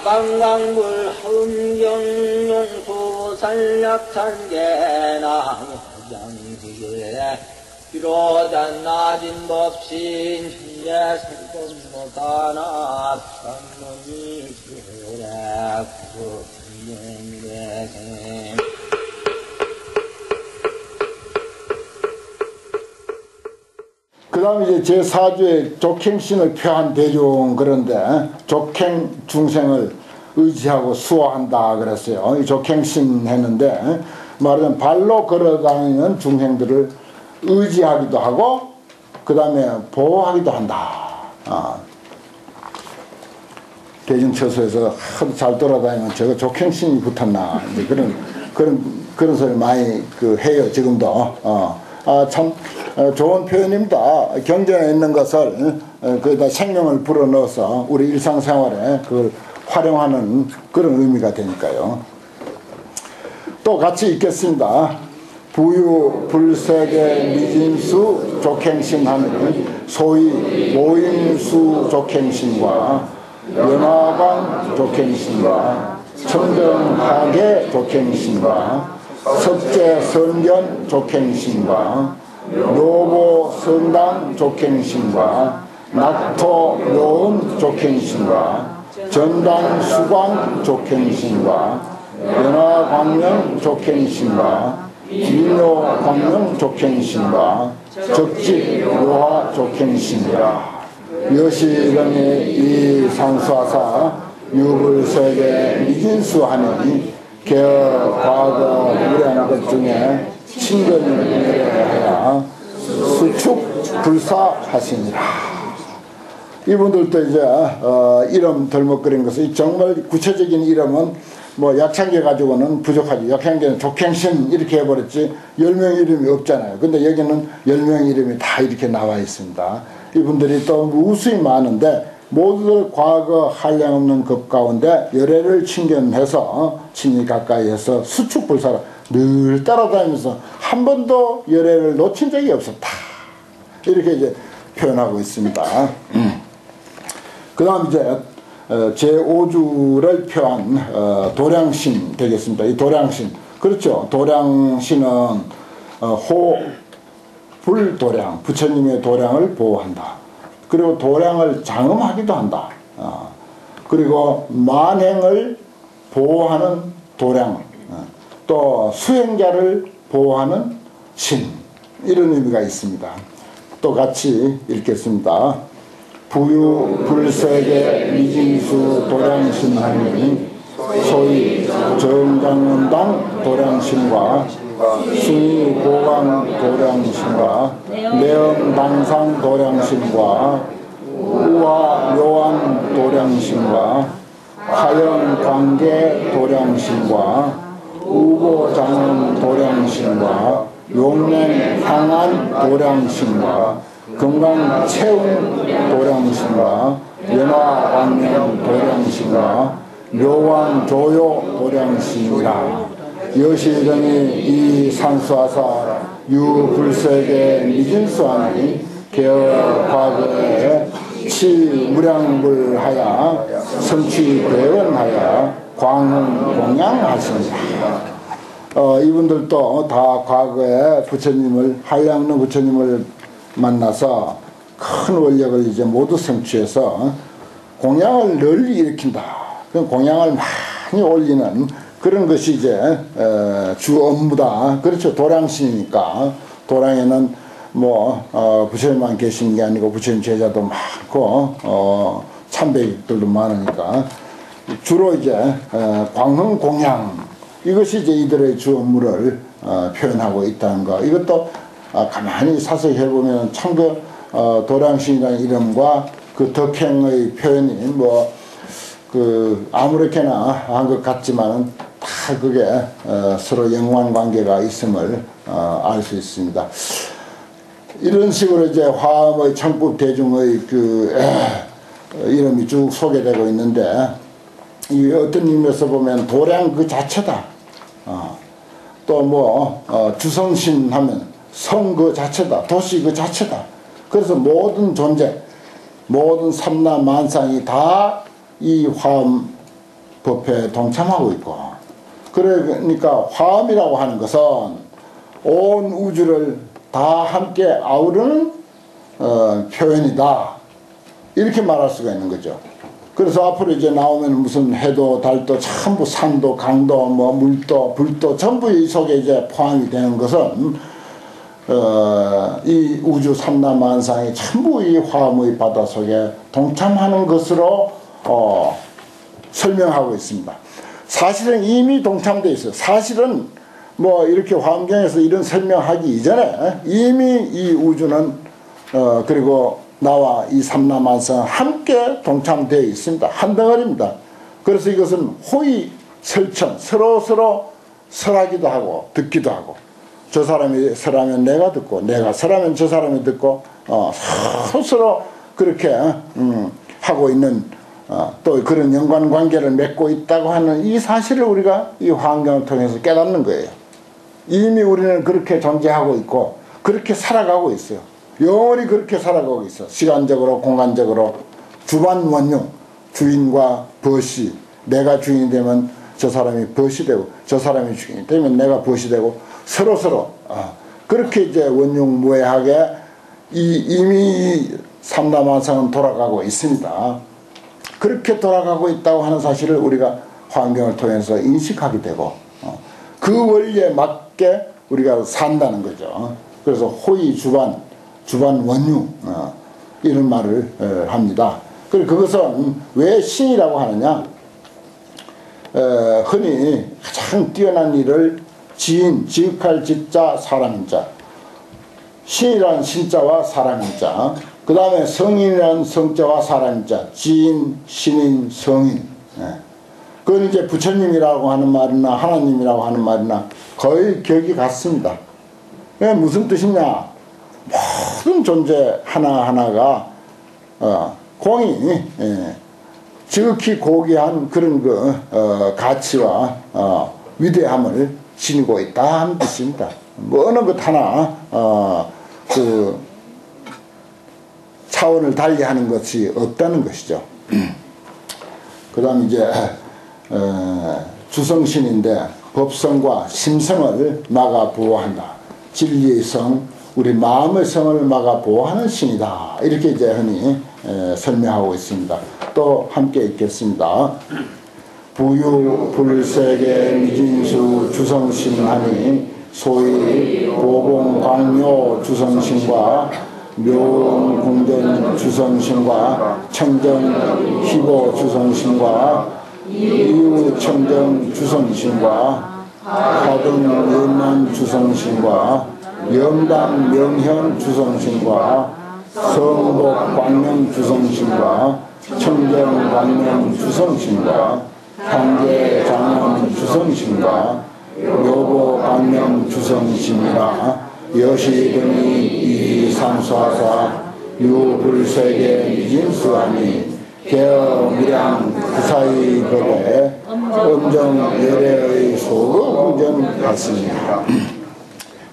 강강물 흥경용수 산약산계나무 장지교에 비로단 낮은 법신 현재 생법못하나 천문이 지혜라 구속행례생 그 다음에 이제 제4주에 족행신을 표한 대중, 그런데 족행 중생을 의지하고 수호한다 그랬어요. 이 족행신 했는데 말하자면 발로 걸어다니는 중생들을 의지하기도 하고 그 다음에 보호하기도 한다. 대중처소에서 하도 잘 돌아다니면 저거 족행신이 붙었나 이제 그런 소리 많이 해요 지금도. 참 좋은 표현입니다. 경전에 있는 것을 거기다 생명을 불어넣어서 우리 일상생활에 그걸 활용하는 그런 의미가 되니까요. 또 같이 읽겠습니다. 부유 불세계 미진수 족행신하는 소위 모인수 족행신과 연화광 족행신과 청정하계 족행신과 석재선견 족행신과 묘보성당 족행신과 낙토묘음 족행신과 전당수광 족행신과 연화광명 족행신과 민요광명 족행신과 적집묘화 족행신이라 여시령의 이 상수하사 유불세계 미진수하니 개어 과거 무량한 것 중에 친근하여 수축 불사하시니라. 이분들도 이제 이름 덜먹거린 것은 정말 구체적인 이름은 뭐 약창계 가지고는 부족하지. 약창계는 족행신 이렇게 해버렸지 10명 이름이 없잖아요. 근데 여기는 10명 이름이 다 이렇게 나와 있습니다. 이분들이 또 무수히 많은데 모두들 과거 한량없는 급 가운데 열애를 친견해서 친히 가까이해서 수축불사라 늘 따라다니면서 한 번도 열애를 놓친 적이 없었다. 이렇게 이제 표현하고 있습니다. 그 다음 이제 제5주를 표한 도량신 되겠습니다. 이 도량신, 그렇죠. 도량신은 불도량, 부처님의 도량을 보호한다. 그리고 도량을 장엄하기도 한다. 그리고 만행을 보호하는 도량, 또 수행자를 보호하는 신, 이런 의미가 있습니다. 또 같이 읽겠습니다. 부유 불세계 미징수 도량신하니 소위 정장원당 도량신과 수의고강 도량신과 내엄당상 도량신과 우화묘안 도량신과 화영광계 도량신과 우고장원 도량신과 용맹향안 도량신과 금강체운 도량신과 연화광명 도량신과 묘왕조요 도량신이라 여시령이 이 상수하사 유불세계 미진수하니 개어 과거에 치무량불하여 성취대원하여 광흥공양하십니다. 이분들도 다 과거에 부처님을 한량로 부처님을 만나서 큰 원력을 이제 모두 성취해서 공양을 널리 일으킨다. 그 공양을 많이 올리는 그런 것이 이제 주 업무다. 그렇죠. 도량신이니까 도량에는 뭐 부처님만 계신 게 아니고 부처님 제자도 많고 참배객들도 많으니까 주로 이제 광흥공양, 이것이 이제 이들의 주 업무를 표현하고 있다는 거. 이것도 가만히 사서 해보면 참 도량신이라는 이름과 그 덕행의 표현이 뭐 아무렇게나 한 것 같지만은 다 그게 서로 연관관계가 있음을 알 수 있습니다. 이런 식으로 이제 화엄의 청법 대중의 이름이 쭉 소개되고 있는데, 이 어떤 의미에서 보면 도량 그 자체다. 또 뭐 주성신 하면 성 그 자체다. 도시 그 자체다. 그래서 모든 존재, 모든 삼라 만상이 다 이 화엄 법회에 동참하고 있고, 그러니까 화엄이라고 하는 것은 온 우주를 다 함께 아우르는 표현이다, 이렇게 말할 수가 있는 거죠. 그래서 앞으로 이제 나오면 무슨 해도 달도 전부 산도 강도 뭐 물도 불도 전부 이 속에 이제 포함이 되는 것은 이 우주 삼라만상이 전부 이 화엄의 바다 속에 동참하는 것으로 설명하고 있습니다. 사실은 이미 동참되어 있어요. 사실은 뭐 이렇게 화엄경에서 이런 설명하기 이전에 이미 이 우주는 그리고 나와 이 삼라만상 함께 동참되어 있습니다. 한 덩어리입니다. 그래서 이것은 호의 설천, 서로 설하기도 하고 듣기도 하고, 저 사람이 설하면 내가 듣고 내가 설하면 저 사람이 듣고 서로 그렇게 하고 있는 또 그런 연관관계를 맺고 있다고 하는 이 사실을 우리가 이 화엄경을 통해서 깨닫는 거예요. 이미 우리는 그렇게 존재하고 있고 그렇게 살아가고 있어요. 영원히 그렇게 살아가고 있어. 시간적으로 공간적으로 주반원용, 주인과 벗이, 내가 주인이 되면 저 사람이 벗이 되고 저 사람이 주인이 되면 내가 벗이 되고 서로 그렇게 이제 원용무해하게 이미 삼라만상은 돌아가고 있습니다. 그렇게 돌아가고 있다고 하는 사실을 우리가 화엄경을 통해서 인식하게 되고 그 원리에 맞게 우리가 산다는 거죠. 그래서 호의 주반 원유 이런 말을 합니다. 그리고 그것은 왜 신이라고 하느냐, 흔히 가장 뛰어난 일을 지인, 지극할 지자, 사람인 자, 신이라는 신자와 사람인 자, 그 다음에 성인이라는 성자와 사람인 자, 지인, 신인, 성인. 그건 이제 부처님이라고 하는 말이나 하나님이라고 하는 말이나 거의 격이 같습니다. 무슨 뜻이냐, 모든 존재 하나하나가 공이 지극히 고귀한 그런 가치와 위대함을 지니고 있다 하는 뜻입니다. 뭐 어느 것 하나 그 차원을 달리하는 것이 없다는 것이죠. 그 다음 이제 주성신인데 법성과 심성을 막아 보호한다. 진리의 성, 우리 마음의 성을 막아 보호하는 신이다. 이렇게 이제 흔히 설명하고 있습니다. 또 함께 읽겠습니다. 부유 불세계 미진수 주성신하니 소위 보봉광묘 주성신과 묘공전 주성신과 청정 희보 주성신과 이유청정 주성신과 화등 연난 주성신과 영당 명현 주성신과 성복 광명 주성신과 청정 광명 주성신과 향계 장엄 주성신과 묘보 광명 주성신이라 여시 등이 이 삼수하사 유불세계 미진수하니 개어 밀양 구사의 법에 음정 열애의 소극응전 같습니다.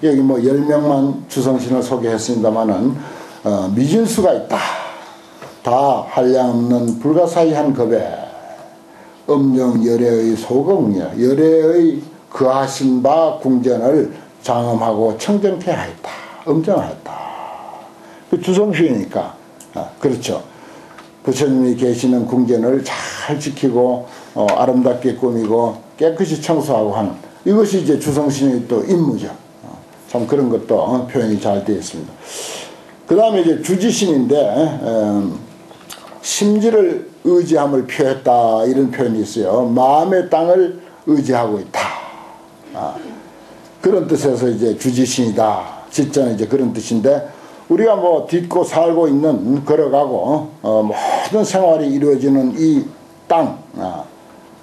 여기 뭐 10명만 주성신을 소개했습니다마는 미진수가 있다. 다 한량없는 불가사의한 겁에 음정 열애의 소극응전, 열애의 그하신 바 궁전을 장엄하고 청정케 하였다. 음정하였다. 그 주성신이니까 그렇죠. 부처님이 계시는 궁전을 잘 지키고 아름답게 꾸미고 깨끗이 청소하고 하는, 이것이 이제 주성신의 또 임무죠. 참 그런 것도 표현이 잘 되어 있습니다. 그 다음에 이제 주지신인데 심지를 의지함을 표했다, 이런 표현이 있어요. 마음의 땅을 의지하고 있다. 그런 뜻에서 이제 주지신이다. 지자는 이제 그런 뜻인데, 우리가 뭐 딛고 살고 있는, 걸어가고 모든 생활이 이루어지는 이 땅,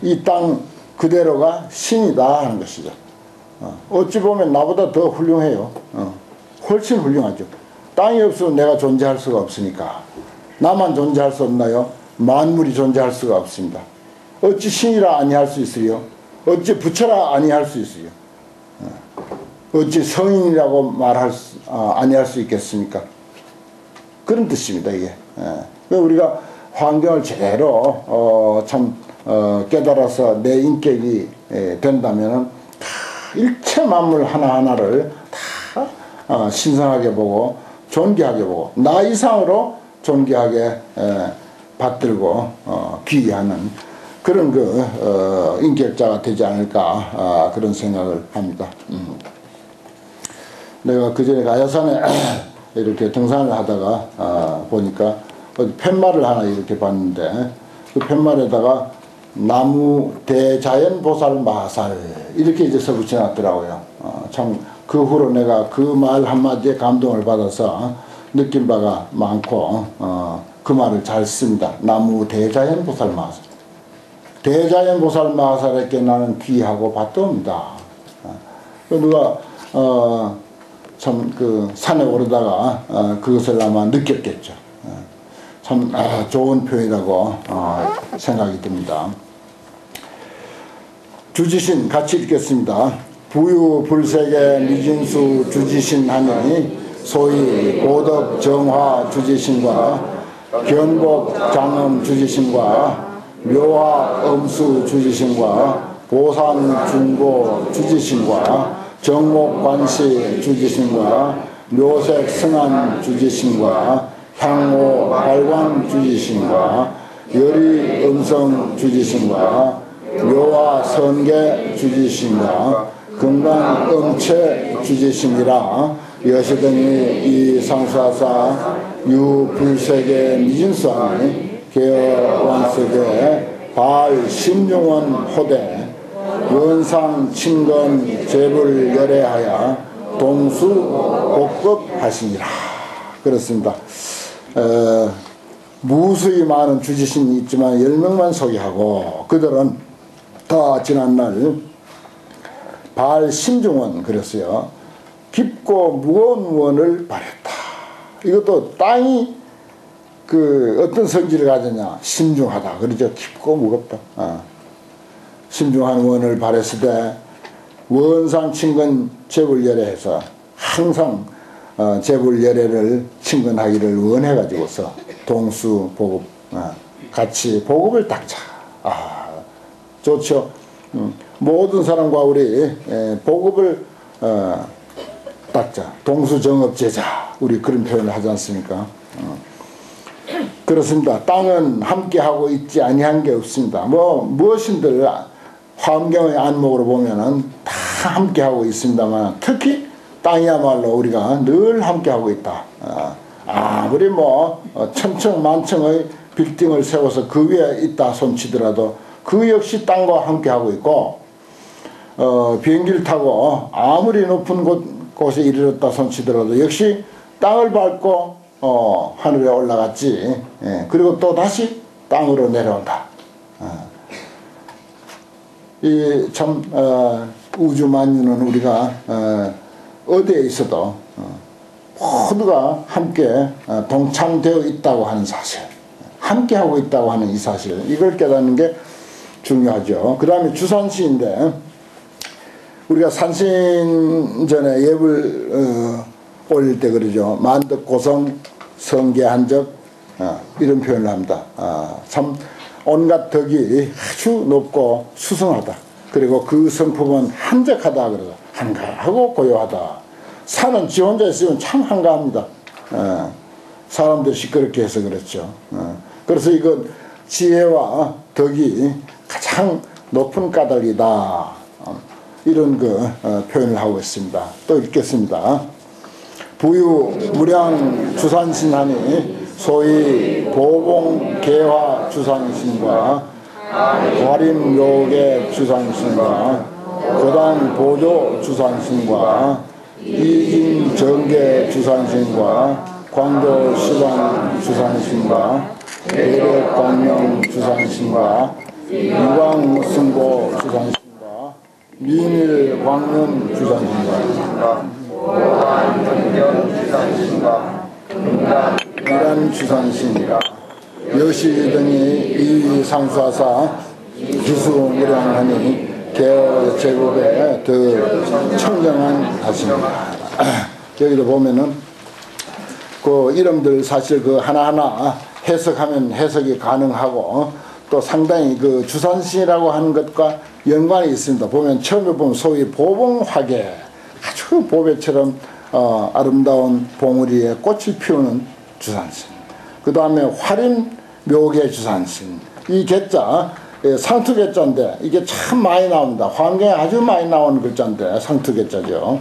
이 땅 그대로가 신이다 하는 것이죠. 어찌 보면 나보다 더 훌륭해요. 훨씬 훌륭하죠. 땅이 없으면 내가 존재할 수가 없으니까. 나만 존재할 수 없나요? 만물이 존재할 수가 없습니다. 어찌 신이라 아니할 수 있으요? 어찌 부처라 아니할 수 있으요? 어찌 성인이라고 아니할 수 있겠습니까? 그런 뜻입니다, 이게. 우리가 환경을 제대로 참 깨달아서 내 인격이 된다면은 다 일체 만물 하나하나를 다 신성하게 보고 존귀하게 보고 나 이상으로 존귀하게 받들고 귀의하는 그런 인격자가 되지 않을까 그런 생각을 합니다. 내가 그전에 가야산에 이렇게 등산을 하다가 보니까 팻말을 하나 이렇게 봤는데 그 팻말에다가 나무 대자연 보살 마살 이렇게 이제 써 붙여놨더라고요. 참 그 후로 내가 그 말 한마디에 감동을 받아서 느낀 바가 많고 그 말을 잘 씁니다. 나무 대자연 보살 마살. 대자연 보살 마살에게 나는 귀하고 받듭니다. 누가 참 그 산에 오르다가 그것을 아마 느꼈겠죠. 참 좋은 표현이라고 생각이 듭니다. 주지신 같이 읽겠습니다. 부유불색의 미진수 주지신 하니 소위 고덕 정화 주지신과 견복 장엄 주지신과 묘화 엄수 주지신과 보산 중고 주지신과 정목 관시 주지신과 묘색 승한 주지신과 향호 발광 주지신과 열이 음성 주지신과 묘화 선계 주지신과 금강 음체 주지신이라 여시등이 이 상수하사 유불색의 미진수하니 개어원석의 발 심중원 호대 원상 친건 제불 열애하여 동수 복급하시니라. 그렇습니다. 무수히 많은 주지신이 있지만 10명만 소개하고 그들은 다 지난날 발 심중원 그랬어요. 깊고 무거운 원을 발했다. 이것도 땅이 어떤 성질을 가졌냐? 심중하다. 그러죠. 깊고 무겁다. 심중한 원을 발했을 때 원상 친근 제불열애해서 항상 제불열애를 친근하기를 원해가지고서 동수 보급 같이 보급을 닦자. 좋죠. 모든 사람과 우리 보급을 닦자. 동수정업제자 우리 그런 표현을 하지 않습니까? 그렇습니다. 땅은 함께하고 있지 아니한 게 없습니다. 무엇인들 화엄경의 안목으로 보면은 다 함께하고 있습니다만 특히 땅이야말로 우리가 늘 함께하고 있다. 아무리 천층만층의 빌딩을 세워서 그 위에 있다 손치더라도 그 역시 땅과 함께하고 있고 비행기를 타고 아무리 높은 곳에 이르렀다 손치더라도 역시 땅을 밟고 하늘에 올라갔지. 그리고 또 다시 땅으로 내려온다. 이 참 우주 만유는 우리가 어디에 있어도 모두가 함께 동참되어 있다고 하는 사실, 함께하고 있다고 하는 이 사실, 이걸 깨닫는 게 중요하죠. 그 다음에 주산시인데 우리가 산신전에 예불 올릴 때 그러죠. 만덕고성 성계한적 이런 표현을 합니다. 참 온갖 덕이 아주 높고 수승하다. 그리고 그 성품은 한적하다. 그러죠. 한가하고 고요하다. 산은 지 혼자 있으면 참 한가합니다. 사람들 시끄럽게 해서 그렇죠. 그래서 이건 지혜와 덕이 가장 높은 까닭이다. 이런 표현을 하고 있습니다. 또 읽겠습니다. 부유 무량 주산신하니 소위 보봉 개화 주산신과 과림 요계 주산신과 거당 보조 주산신과 이진 정계 주산신과 광교 시방 주산신과 대력 광명 주산신과 이광 승고 주산신과 미밀 광명 주산신과 오한 정견 주산신과 이란 주산신이라 여시 등이 이 상수하사 기수무량하니 개어 제국의 더 청정한 다십니다. 여기도 보면은 그 이름들 사실 하나하나 해석하면 해석이 가능하고 또 상당히 그 주산신이라고 하는 것과 연관이 있습니다. 보면 처음에 보면 소위 보봉화계, 아주 보배처럼 아름다운 봉우리에 꽃을 피우는 주산신. 그 다음에 화림묘계 주산신. 이 개자 상투개자인데 이게 참 많이 나옵니다. 환경에 아주 많이 나오는 글자인데 상투개자죠.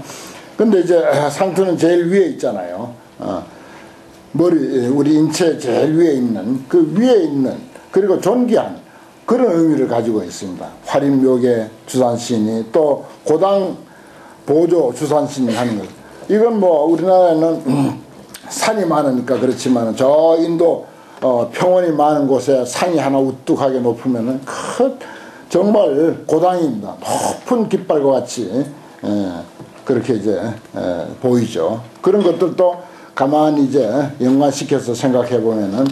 근데 이제 상투는 제일 위에 있잖아요. 머리, 우리 인체 제일 위에 있는 그 위에 있는 그리고 존귀한 그런 의미를 가지고 있습니다. 화림묘계 주산신이 또 고당 보조 주산신이 하는 것. 이건 뭐 우리나라에는 산이 많으니까 그렇지만 저 인도 평원이 많은 곳에 산이 하나 우뚝하게 높으면은 정말 고당입니다. 높은 깃발과 같이 그렇게 이제 보이죠. 그런 것들도 가만히 이제 연관시켜서 생각해 보면은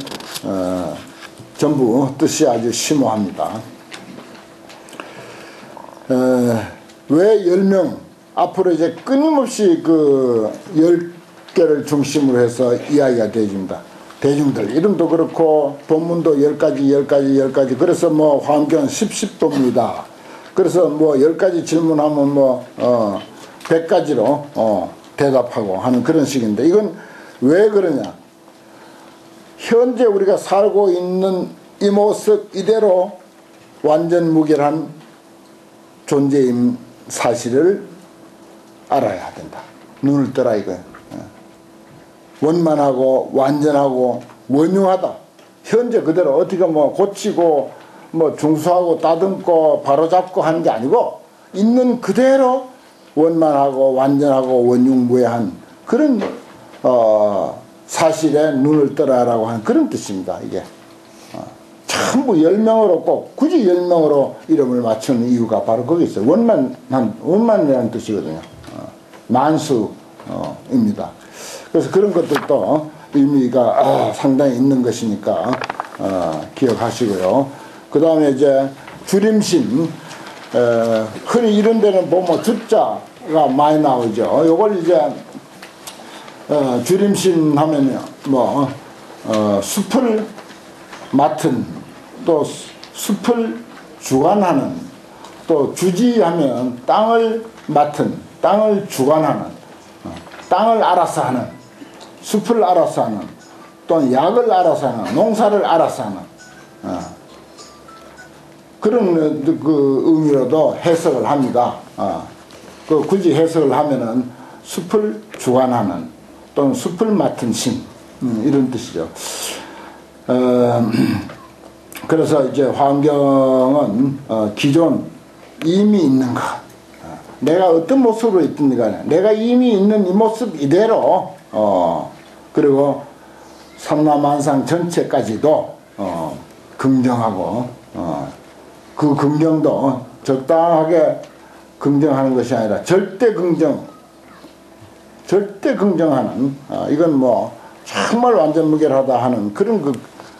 전부 뜻이 아주 심오합니다. 왜 10명 앞으로 이제 끊임없이 그 10개를 중심으로 해서 이야기가 되어집니다. 대중들 이름도 그렇고 본문도 10가지 그래서 뭐 화엄경 10도입니다. 그래서 뭐 10가지 질문하면 뭐 100가지로 대답하고 하는 그런 식인데 이건 왜 그러냐, 현재 우리가 살고 있는 이 모습 이대로 완전 무결한 존재임 사실을 알아야 된다. 눈을 떠라 이거예요. 원만하고 완전하고 원흉하다. 현재 그대로 어떻게 뭐 고치고 뭐 중수하고 다듬고 바로잡고 하는 게 아니고 있는 그대로 원만하고 완전하고 원흉무해한 그런 사실에 눈을 떠라라고 하는 그런 뜻입니다. 이게 전부 10명으로 꼭 굳이 10명으로 이름을 맞추는 이유가 바로 거기 있어요. 원만이라는 뜻이거든요. 만수입니다. 그래서 그런 것들도 의미가 상당히 있는 것이니까 기억하시고요. 그 다음에 이제 주림신, 흔히 이런 데는 보면 주자가 많이 나오죠. 요걸 이제 주림신 하면요, 뭐 숲을 맡은, 또 숲을 주관하는, 또 주지하면 땅을 맡은, 땅을 주관하는, 땅을 알아서 하는, 숲을 알아서 하는, 또는 약을 알아서 하는, 농사를 알아서 하는 그런 그 의미로도 해석을 합니다. 그 굳이 해석을 하면은 숲을 주관하는 또는 숲을 맡은 신, 이런 뜻이죠. 그래서 이제 화엄경은 기존 이미 있는 것, 내가 어떤 모습으로 있든 간에 내가 이미 있는 이 모습 이대로 그리고 삼라만상 전체까지도 긍정하고 그 긍정도 적당하게 긍정하는 것이 아니라 절대 긍정하는 이건 뭐 정말 완전 무결하다 하는 그런 그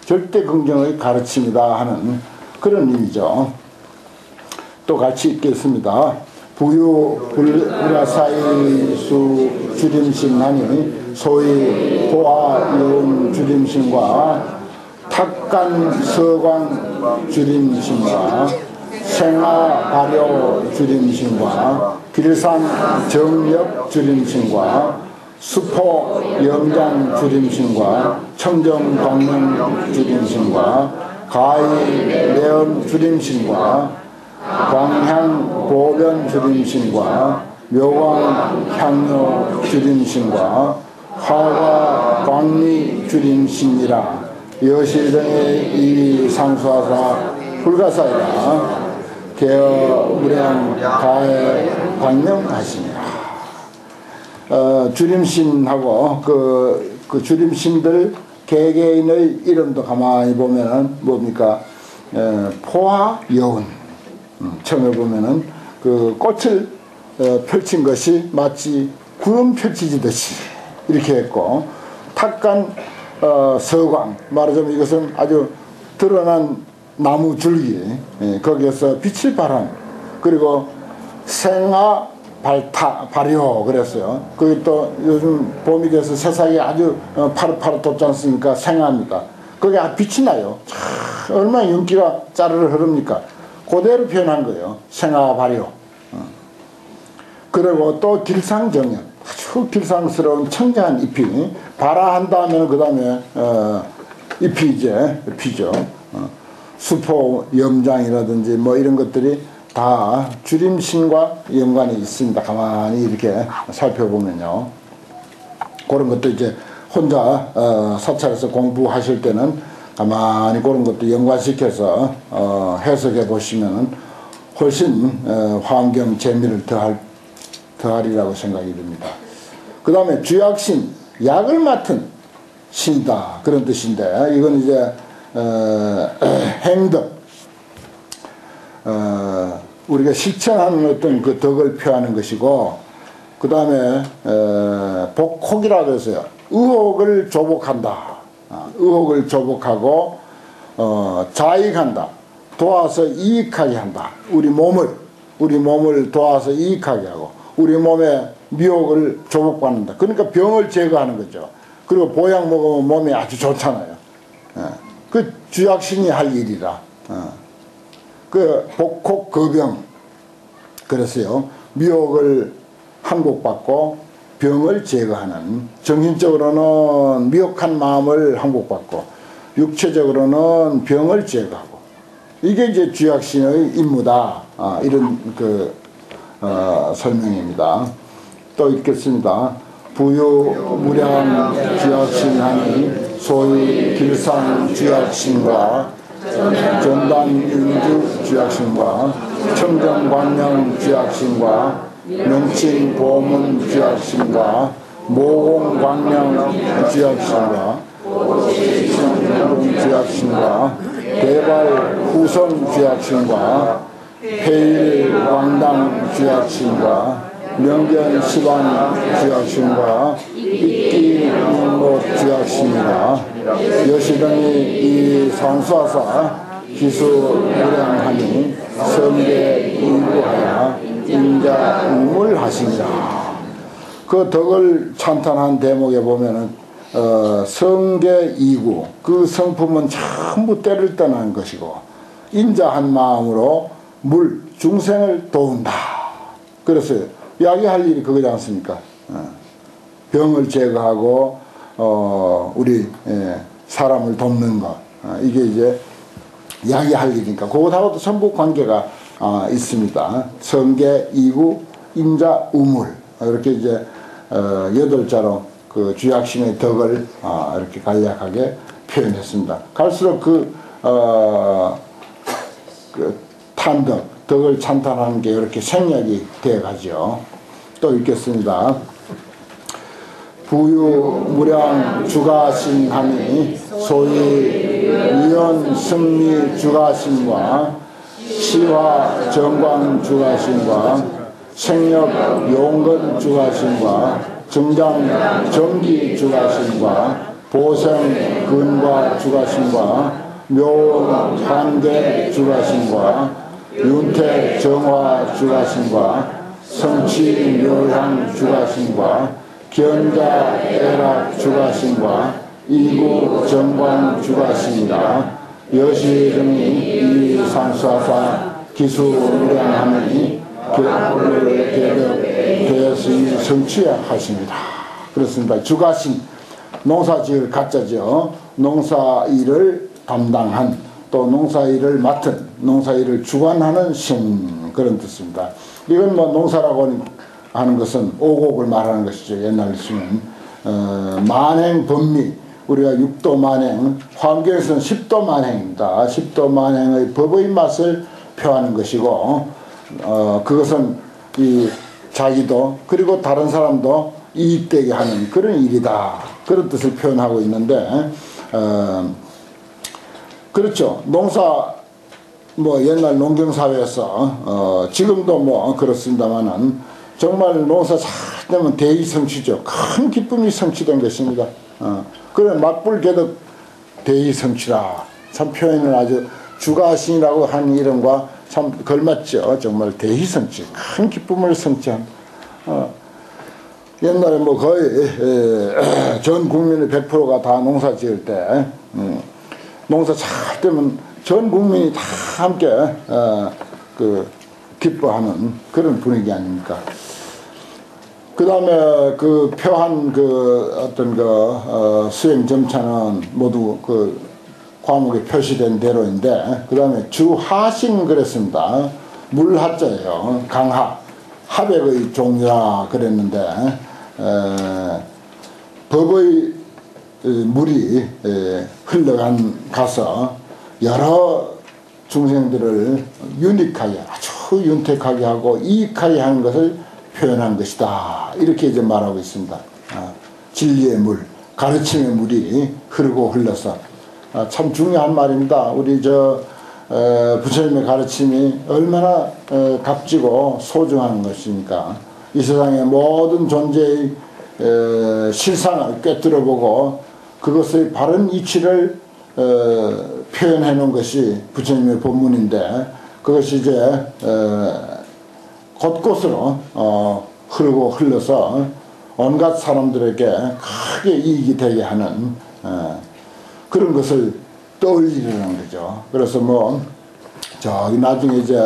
절대 긍정의 가르침이다 하는 그런 의미죠. 또 같이 읽겠습니다. 부유 불라사이수 주림신하니 소위 호화여운 주림신과 탁간 서광 주림신과 생화발효 주림신과 길산 정력 주림신과 수포 영장 주림신과 청정 광명 주림신과 가히 내연 주림신과 광향 보변 주림신과 묘광 향료 주림신과 화가 광리 주림신이라 여실등의 이 상수하사 불가사이라 개어 무량 가해 광명하시니라. 주림신하고 그 주림신들 개개인의 이름도 가만히 보면은 뭡니까? 포화 여운. 처음에 보면은 그 꽃을 펼친 것이 마치 구름 펼치듯이 이렇게 했고, 탁간 서광, 말하자면 이것은 아주 드러난 나무 줄기, 거기에서 빛을 발한, 그리고 생화 발효 그랬어요. 그게 또 요즘 봄이 돼서 새싹이 아주 파릇파릇 돋지 않습니까? 생화입니다. 거기 빛이 나요. 참 얼마나 윤기가 짜르르 흐릅니까? 그대로 표현한 거예요. 생화 발효. 그리고 또 길상정연, 아주 길상스러운 청정한 잎이 발화한다 하면 그 다음에 잎이 이제 피죠. 수포 염장이라든지 뭐 이런 것들이 다 주림신과 연관이 있습니다. 가만히 이렇게 살펴보면요. 그런 것도 이제 혼자 사찰에서 공부하실 때는 가만히 그런 것도 연관시켜서 해석해 보시면 훨씬 환경 재미를 더하리라고 생각이 듭니다. 그 다음에 주약신, 약을 맡은 신이다 그런 뜻인데, 이건 이제 행덕, 우리가 실천하는 어떤 그 덕을 표하는 것이고, 그 다음에 복혹이라고 해서요, 의혹을 조복한다. 의혹을 조복하고 자익한다. 도와서 이익하게 한다. 우리 몸을 도와서 이익하게 하고, 우리 몸의 미혹을 조복받는다. 그러니까 병을 제거하는 거죠. 그리고 보약 먹으면 몸이 아주 좋잖아요. 그 주약신이 할 일이라. 그 복혹 거병, 그래서요, 미혹을 항복받고 병을 제거하는, 정신적으로는 미혹한 마음을 항복받고 육체적으로는 병을 제거하고, 이게 이제 주약신의 임무다. 이런 그 설명입니다. 또 읽겠습니다. 부유무량 주약신하니 소위 길상 주약신과 전단윤주 주약신과 청정광명 주약신과 명칭보문 주약신과 모공광명 주약신과 주약신과 대발후성 주약신과 해일광당 주약신과 명견시방 주약신과 익기민목 주약신이라 여시등이 이 상수하사 기수무량하니 성계 인구하여 인자 우물하시니라. 그 덕을 찬탄한 대목에 보면은 성계 이구, 그 성품은 전부 때를 떠난 것이고, 인자한 마음으로 중생을 도운다. 그래서 약이할 일이 그거지 않습니까? 병을 제거하고 우리 사람을 돕는 것, 이게 이제 약이할 일이니까 그것하고도 전부 관계가 있습니다. 성계, 이구, 인자, 우물, 이렇게 이제 8자로 그 주약신의 덕을 이렇게 간략하게 표현했습니다. 갈수록 그 덕을 찬탄하는 게 이렇게 생략이 되어가죠. 또 읽겠습니다. 부유무량 주가신하니 소위 위원 승리 주가신과 시화 정광 주가신과 생력 용건 주가신과 정장 정기 주가신과 보생 근과 주가신과 묘원 한계 주가신과 윤태 정화 주가신과 성치 묘향 주가신과 견자 애락 주가신과 이구 정관 주가신이라 여시름이 이 상수하사 기수무량하니 결을 대대시 성취하십니다. 그렇습니다. 주가신, 농사지을 가짜죠. 농사일을 담당한, 또 농사일을 맡은, 농사일을 주관하는 신, 그런 뜻입니다. 이건 뭐 농사라고 하는 것은 오곡을 말하는 것이죠. 옛날 쓰면 만행 법리, 우리가 6도 만행, 환경에서는 10도 만행입니다. 10도 만행의 법의 맛을 표하는 것이고, 그것은 이 자기도 그리고 다른 사람도 이익되게 하는 그런 일이다, 그런 뜻을 표현하고 있는데, 그렇죠. 농사, 뭐 옛날 농경사회에서 지금도 뭐 그렇습니다만은 정말 농사 잘 되면 대의성취죠. 큰 기쁨이 성취된 것입니다. 그래 맞불개덕 대의성취라, 참 표현을 아주 주가신이라고 하는 이름과 참 걸맞죠. 정말 대의성취, 큰 기쁨을 성취한. 옛날에 뭐 거의 전 국민의 100%가 다 농사 지을 때 농사 잘 되면 전 국민이 다 함께 기뻐하는 그런 분위기 아닙니까? 그 다음에 그 표한 수행 점차는 모두 과목에 표시된 대로인데, 그 다음에 주하신 그랬습니다. 물하자예요. 강하. 하백의 종류라 그랬는데, 법의 물이 흘러가서 여러 중생들을 유닉하게, 아주 윤택하게 하고 이익하게 하는 것을 표현한 것이다. 이렇게 이제 말하고 있습니다. 진리의 물, 가르침의 물이 흐르고 흘러서. 참 중요한 말입니다. 우리 부처님의 가르침이 얼마나 값지고 소중한 것입니까? 이 세상의 모든 존재의 실상을 꿰뚫어보고 그것의 바른 이치를 표현해 놓은 것이 부처님의 본문인데, 그것이 이제 곳곳으로 흐르고 흘러서 온갖 사람들에게 크게 이익이 되게 하는 그런 것을 떠올리려는 거죠. 그래서 저기 나중에 이제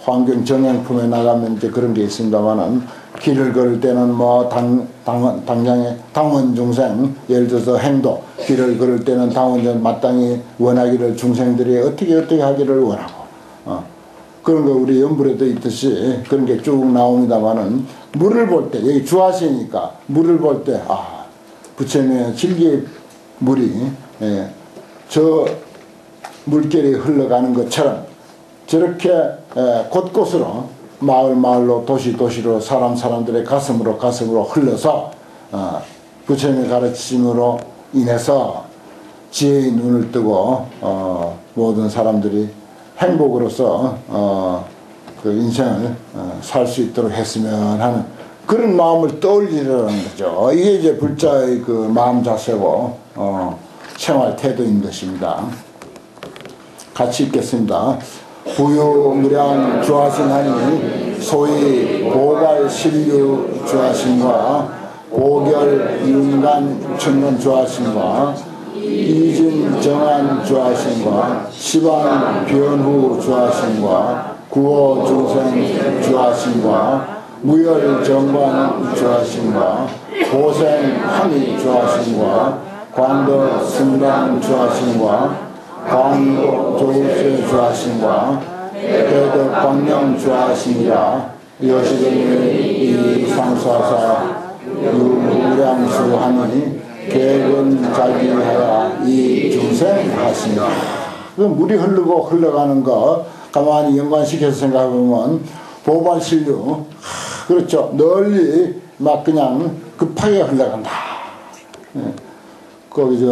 환경 정행품에 나가면 이제 그런 게 있습니다만은, 길을 걸을 때는 당장에 당원 중생, 예를 들어서 행도, 길을 걸을 때는 당원 마땅히 원하기를 중생들이 어떻게 하기를 원하고, 그런 거 우리 연불에도 있듯이 그런 게 쭉 나옵니다만은, 물을 볼 때, 여기 주하시니까 물을 볼 때, 부처님의 진리의 물이 저 물결이 흘러가는 것처럼 저렇게 곳곳으로 마을로 도시로 사람들의 가슴으로 흘러서 부처님의 가르침으로 인해서 지혜의 눈을 뜨고 모든 사람들이 행복으로서 그 인생을 살 수 있도록 했으면 하는 그런 마음을 떠올리려는 거죠. 이게 이제 불자의 그 마음 자세고 생활 태도인 것입니다. 같이 읽겠습니다. 부유무량 주하신하니 소위 보발신류 주하신과 보결윤간 천년 주하신과 이진정한 주하신과 시방변후 주하신과 구호중생 주하신과 무열정관 주하신과 고생하니 주하신과 광덕승강 주하신과 광조세 주하신과 대덕광명 주하신이라 여시경이 이상수하사 유무량수하니 개근자기하여 이 중생하시니라. 그 물이 흘러가는 거 가만히 연관시켜서 생각해보면 보발신류, 그렇죠. 널리 막 그냥 급하게 흘러간다. 거기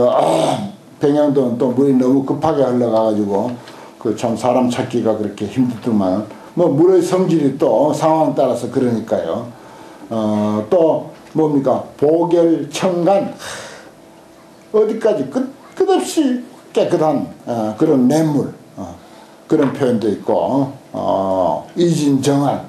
백양도는 또 물이 너무 급하게 흘러가가지고 참 사람 찾기가 그렇게 힘들더만, 물의 성질이 또 상황 따라서 그러니까요. 또 뭡니까? 보결청간, 어디까지 끝없이 깨끗한 그런 냇물, 그런 표현도 있고, 이진정한,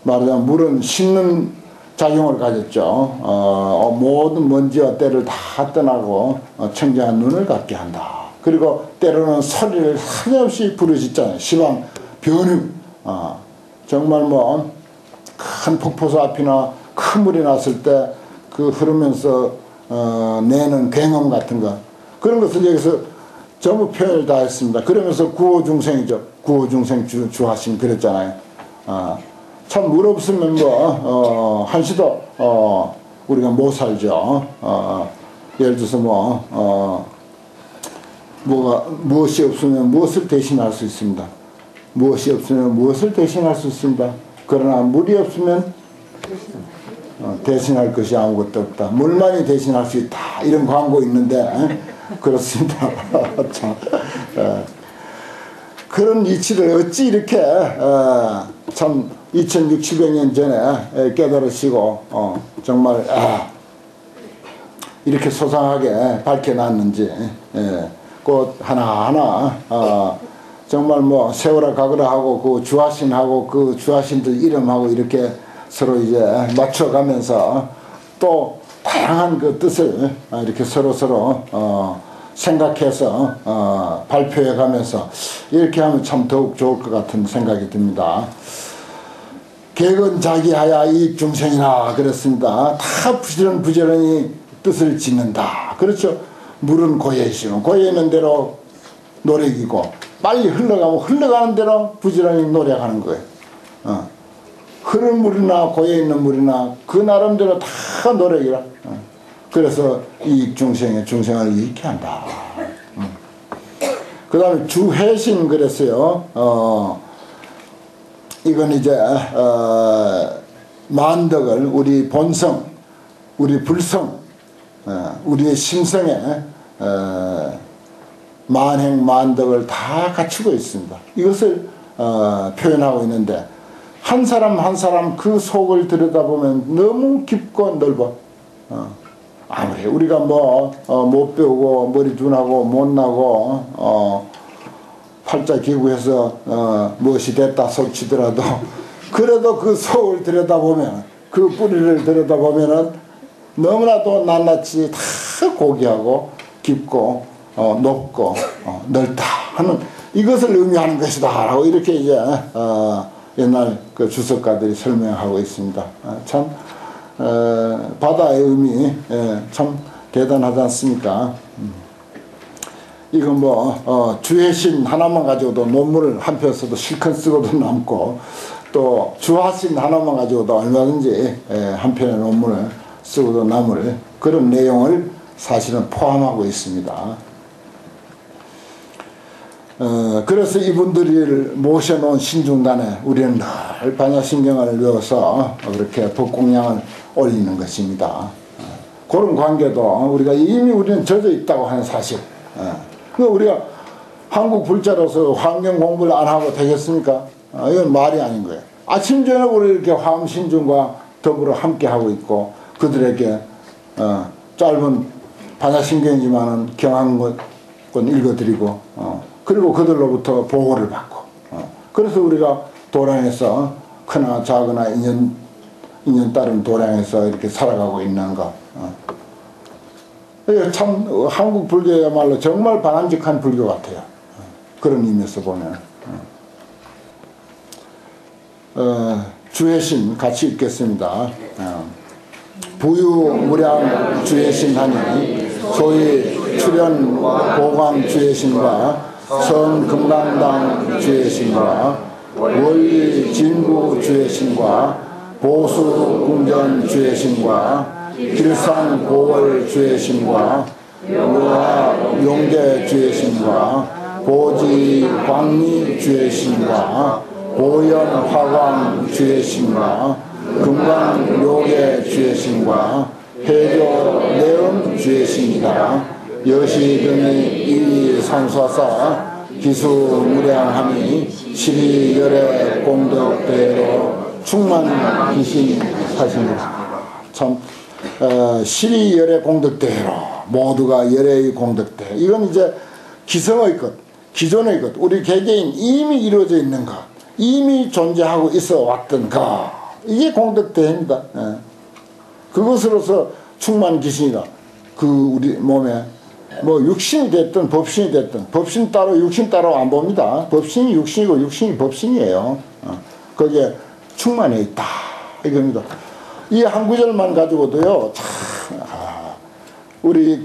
말하자면 물은 씻는 작용을 가졌죠. 모든 먼지와 때를 다 떠나고 청정한 눈을 갖게 한다. 그리고 때로는 소리를 하염없이 부르짖잖아요. 시방 변음, 정말 큰 폭포수 앞이나 큰 물이 났을 때 그 흐르면서 내는 굉음 같은 거, 그런 것을 여기서 전부 표현을 다 했습니다. 그러면서 구호중생이죠. 구호중생 주하신 그랬잖아요. 참 물 없으면 한시도 우리가 못 살죠. 예를 들어서 무엇이 없으면 무엇을 대신할 수 있습니다. 무엇이 없으면 무엇을 대신할 수 있습니다. 그러나 물이 없으면 대신할 것이 아무것도 없다. 물만이 대신할 수 있다. 이런 광고 있는데 그렇습니다. 참, 그런 이치를 어찌 이렇게 참 2600년 전에 깨달으시고 정말 이렇게 소상하게 밝혀놨는지, 곧 하나하나 정말 세월아 가거라 하고 그 주하신하고 그 주하신들 이름하고 이렇게 서로 이제 맞춰가면서 또 다양한 그 뜻을 이렇게 서로 생각해서 발표해 가면서 이렇게 하면 참 더욱 좋을 것 같은 생각이 듭니다. 객은 자기하야 이익중생이라 그랬습니다. 다 부지런히 뜻을 짓는다. 그렇죠. 물은 고에 있으면 고에 있는 대로 노력이고, 빨리 흘러가면 흘러가는 대로 부지런히 노력하는 거예요. 흐른 물이나 고에 있는 물이나 그 나름대로 다 노력이라. 그래서 이익중생의 중생을 이익케 한다. 그 다음에 주해신 그랬어요. 이건 이제 만덕을 우리 본성, 우리 불성, 우리의 심성에 만행 만덕을 다 갖추고 있습니다. 이것을 표현하고 있는데, 한 사람 한 사람 그 속을 들여다보면 너무 깊고 넓어. 아무리 우리가 못 배우고 머리 둔하고 못나고 팔자 기구해서 무엇이 됐다 속치더라도, 그래도 그 속을 들여다보면, 그 뿌리를 들여다보면은 너무나도 낱낱이 다 고귀하고 깊고 높고 넓다 하는, 이것을 의미하는 것이다 라고 이렇게 이제 옛날 그 주석가들이 설명하고 있습니다. 참 바다의 의미 참 대단하지 않습니까? 이건 주해신 하나만 가지고도 논문을 한 편 써도 실컷 쓰고도 남고, 또 주하신 하나만 가지고도 얼마든지 한 편의 논문을 쓰고도 남을 그런 내용을 사실은 포함하고 있습니다. 그래서 이분들을 모셔놓은 신중단에 우리는 늘 반야신경을 외워서 그렇게 법공양을 올리는 것입니다. 그런 관계도 우리가 이미 우리는 젖어 있다고 하는 사실. 우리가 한국 불자로서 환경 공부를 안 하고 되겠습니까? 이건 말이 아닌 거예요. 아침 저녁으로 이렇게 화엄신중과 더불어 함께 하고 있고, 그들에게 짧은 반야신경이지만은 경한권 읽어드리고, 그리고 그들로부터 보호를 받고, 그래서 우리가 도량에서 크나 작으나 인연 따른 도량에서 이렇게 살아가고 있는 것. 참 한국 불교야말로 정말 바람직한 불교 같아요. 그런 의미에서 보면. 주해신 같이 읽겠습니다. 부유무량 주해신하니 소위 출현 보광 주해신과 성금강당 주해신과 원리 진구 주해신과 보수궁전 주해신과 길상 고월 주해신과 묘화 용계 주해신과 보지 광리 주해신과 보현 화광 주해신과 금강 묘계 주해신과 해조 내음 주해신이다. 여시 등이 이 상수하사 기수무량함이 시리열의 공덕대로 충만 기신 하십니다. 참 시리열의 공덕대로, 모두가 열의 공덕대, 이건 이제 기성의 것, 기존의 것, 우리 개개인 이미 이루어져 있는 것, 이미 존재하고 있어 왔던 것, 이게 공덕대입니다. 그것으로서 충만 기신이다. 그 우리 몸에 육신이 됐든 법신이 됐든, 법신 따로 육신 따로 안 봅니다. 법신이 육신이고 육신이 법신이에요. 거기에 충만해 있다 이겁니다. 이 한 구절만 가지고도요, 참 우리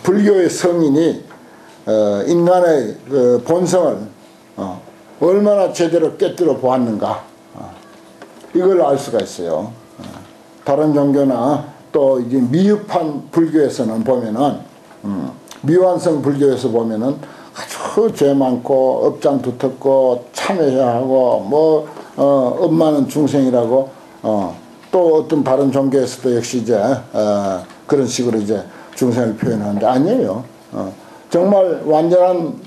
불교의 성인이 인간의 본성을 얼마나 제대로 깨뜨려 보았는가, 이걸 알 수가 있어요. 다른 종교나 또 이제 미흡한 불교에서는 보면은, 미완성 불교에서 보면은 아주 죄 많고 업장 두텁고 참여해야 하고 업 많은 중생이라고, 또 어떤 다른 종교에서도 역시 이제 그런 식으로 이제 중생을 표현하는데, 아니에요. 정말 완전한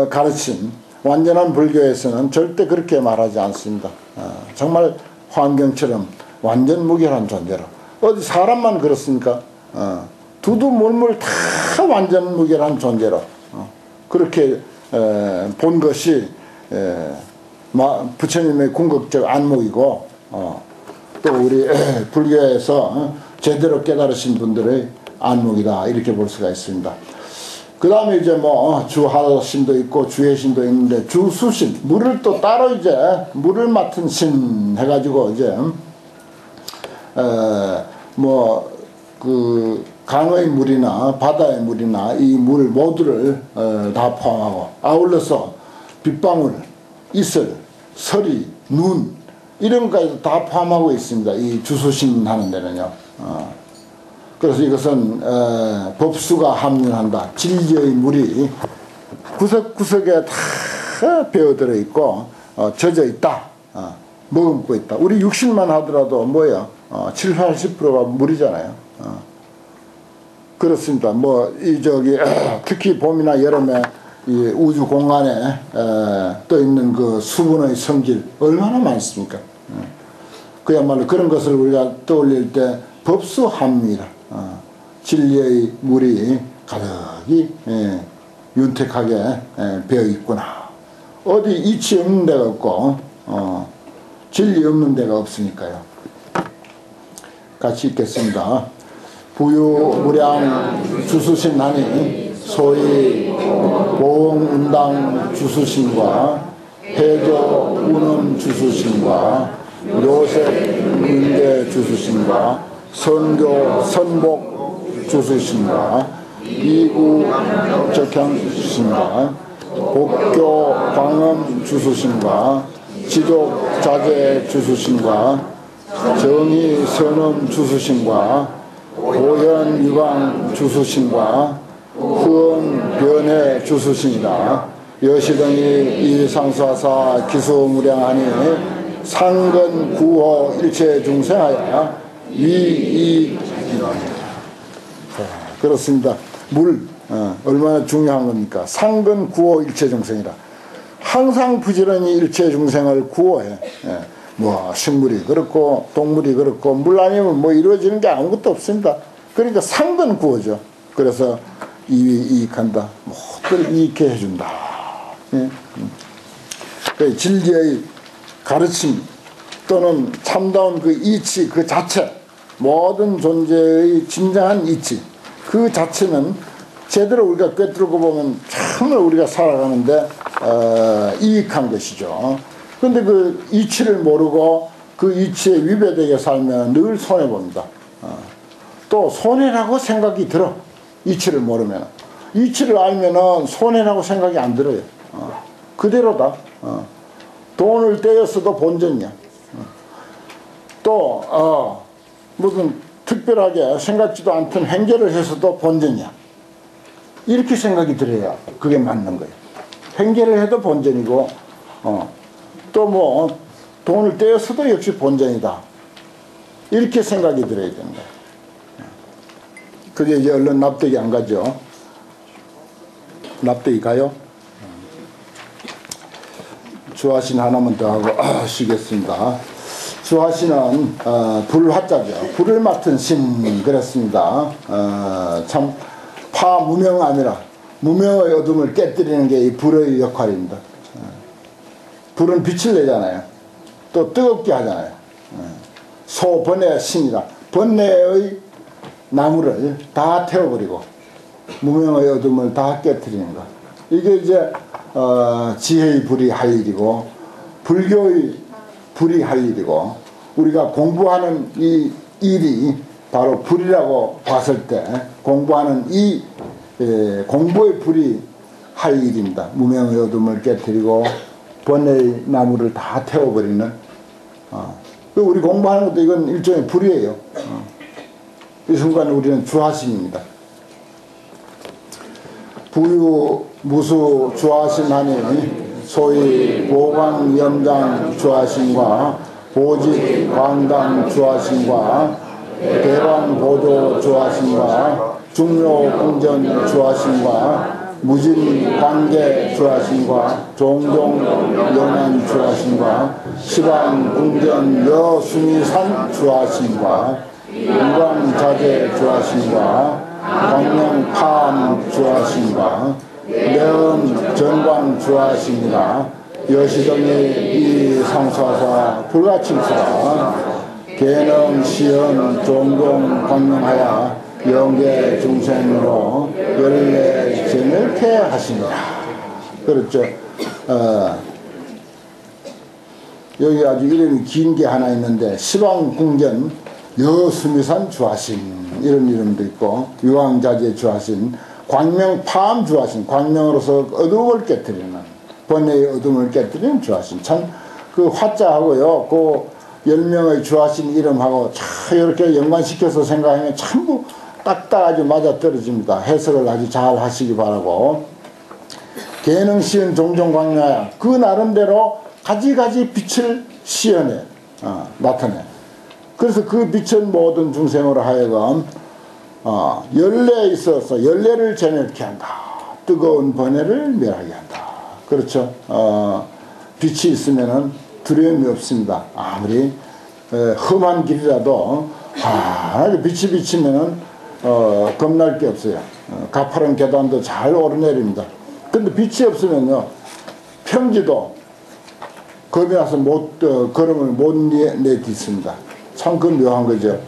가르침, 완전한 불교에서는 절대 그렇게 말하지 않습니다. 정말 환경처럼 완전 무결한 존재로. 어디 사람만 그렇습니까? 두두물물 다 완전 무결한 존재로 그렇게 본 것이 부처님의 궁극적 안목이고, 또 우리 불교에서 제대로 깨달으신 분들의 안목이다 이렇게 볼 수가 있습니다. 그 다음에 이제 뭐 주하신도 있고 주해신도 있는데 주수신 물을 또 따로 이제 물을 맡은 신 해가지고 이제 뭐 그 강의 물이나 바다의 물이나 이 물 모두를 다 포함하고 아울러서 빗방울, 이슬, 서리, 눈 이런 것까지 다 포함하고 있습니다. 이 주수신 하는 데는요. 그래서 이것은 법수가 함유한다. 진리의 물이 구석구석에 다 배어들어 있고 젖어 있다. 머금고 있다. 우리 육신만 하더라도 뭐예요? 7, 80%가 물이잖아요. 그렇습니다. 뭐 이 저기 특히 봄이나 여름에 이 우주 공간에 떠 있는 그 수분의 성질 얼마나 많습니까? 그야말로 그런 것을 우리가 떠올릴 때 법수 함유이다. 진리의 물이 가득히 윤택하게 배어 있구나. 어디 이치 없는 데가 없고 진리 없는 데가 없으니까요. 같이 읽겠습니다. 부유무량 주수신하니 소위 보응운당 주수신과 해조 운음 주수신과 요셉 은계 주수신과 선교 선복 주수신과 이구 적향 주수신과 복교 광음 주수신과 지독 자제 주수신과 정의 선음 주수신과 고현 유광 주수신과 후원 변해 주수신이다. 여시등이 이상수하사 기수무량하니 상근 구호 일체 중생하여 위이 그렇습니다. 물 얼마나 중요한 겁니까? 상근 구호 일체 중생이다. 항상 부지런히 일체 중생을 구호해. 뭐 식물이 그렇고 동물이 그렇고 물 아니면 뭐 이루어지는 게 아무것도 없습니다. 그러니까 상근 구호죠. 그래서 이익한다. 모두를 이익해 해준다. 진리의 가르침 또는 참다운 그 이치 그 자체 모든 존재의 진정한 이치 그 자체는 제대로 우리가 꿰뚫고 보면 정말 우리가 살아가는데 이익한 것이죠. 그런데 그 이치를 모르고 그 이치에 위배되게 살면 늘 손해봅니다. 또 손해라고 생각이 들어. 이치를 모르면. 이치를 알면은 손해라고 생각이 안 들어요. 그대로다. 돈을 떼었어도 본전이야. 또 무슨 특별하게 생각지도 않던 행제를 해서도 본전이야. 이렇게 생각이 들어야 그게 맞는 거예요. 행제를 해도 본전이고 또 뭐 돈을 떼었어도 역시 본전이다. 이렇게 생각이 들어야 되는 거예요. 그게 이제 얼른 납득이 안 가죠. 납득이 가요? 주화신 하나만 더 하고 쉬겠습니다. 주화신은 불화자죠. 불을 맡은 신 그렇습니다. 참 파무명 아니라 무명의 어둠을 깨뜨리는 게 이 불의 역할입니다. 불은 빛을 내잖아요. 또 뜨겁게 하잖아요. 소번뇌 신이라 번뇌의 나무를 다 태워버리고 무명의 어둠을 다 깨뜨리는 것. 이게 이제 지혜의 불이 할 일이고 불교의 불이 할 일이고 우리가 공부하는 이 일이 바로 불이라고 봤을 때 공부하는 이 공부의 불이 할 일입니다. 무명의 어둠을 깨뜨리고 번뇌의 나무를 다 태워버리는 우리 공부하는 것도 이건 일종의 불이에요. 이 순간에 우리는 주화신입니다. 부유 무수 주화신하니 소위 보광염장 주화신과 보직 광당 주화신과 대방보조 주화신과 중묘공전 주화신과 무진관계 주화신과 종종연한 주화신과 시방궁전 여수미산 주화신과 유광자재 주화신과 광명파암 주화신과 내음 전광 주화신과 여시등이 이 상수하사 불가침수가 개능 시연 종종 광명하여 영계 중생으로 열례 제멸케 하시니라. 그렇죠. 여기 아주 이름이 긴 게 하나 있는데 시방궁전 여수미산 주하신 이런 이름도 있고 유황자재 주하신 광명파암 주하신 광명으로서 어둠을 깨뜨리는 번뇌의 어둠을 깨뜨리는 주하신 참 그 화자하고요 그 10명의 주하신 이름하고 참 이렇게 연관시켜서 생각하면 전부 딱딱 아주 맞아떨어집니다. 해석을 아주 잘 하시기 바라고. 개능 시은 종종 광야야 그 나름대로 가지가지 빛을 시연해 나타내. 그래서 그 빛은 모든 중생으로 하여금 열례에 있어서 열례를 제멸케 한다. 뜨거운 번뇌를 멸하게 한다. 그렇죠. 빛이 있으면은 두려움이 없습니다. 아무리 험한 길이라도 환하게 빛이 비치면은 겁날 게 없어요. 가파른 계단도 잘 오르내립니다. 근데 빛이 없으면요 평지도 겁이 나서 걸음을 못 내딛습니다. 참 그 묘한 거죠.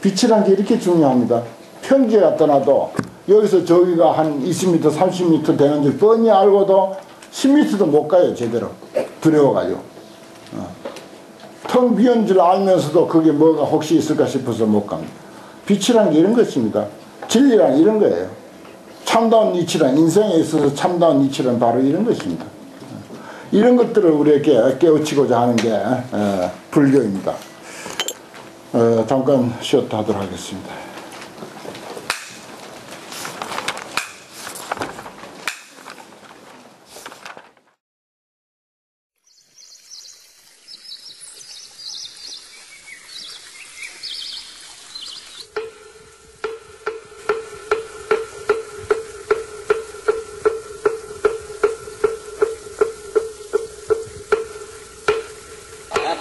빛이란 게 이렇게 중요합니다. 평지에 갖다 놔도 여기서 저기가 한 20m, 30m 되는 줄 뻔히 알고도 10m도 못 가요, 제대로. 두려워가지고. 텅 비은 줄 알면서도 그게 뭐가 혹시 있을까 싶어서 못 갑니다. 빛이란 게 이런 것입니다. 진리란 이런 거예요. 참다운 이치란, 인생에 있어서 참다운 이치란 바로 이런 것입니다. 이런 것들을 우리에게 깨우치고자 하는 게 불교입니다. 잠깐 쉬었다 하도록 하겠습니다.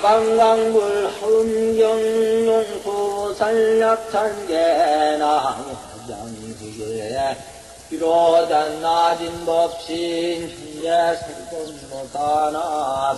방광물 흥경용수 산략탄계나 장지계 비로단 낮은 법신 현재 살금 못하나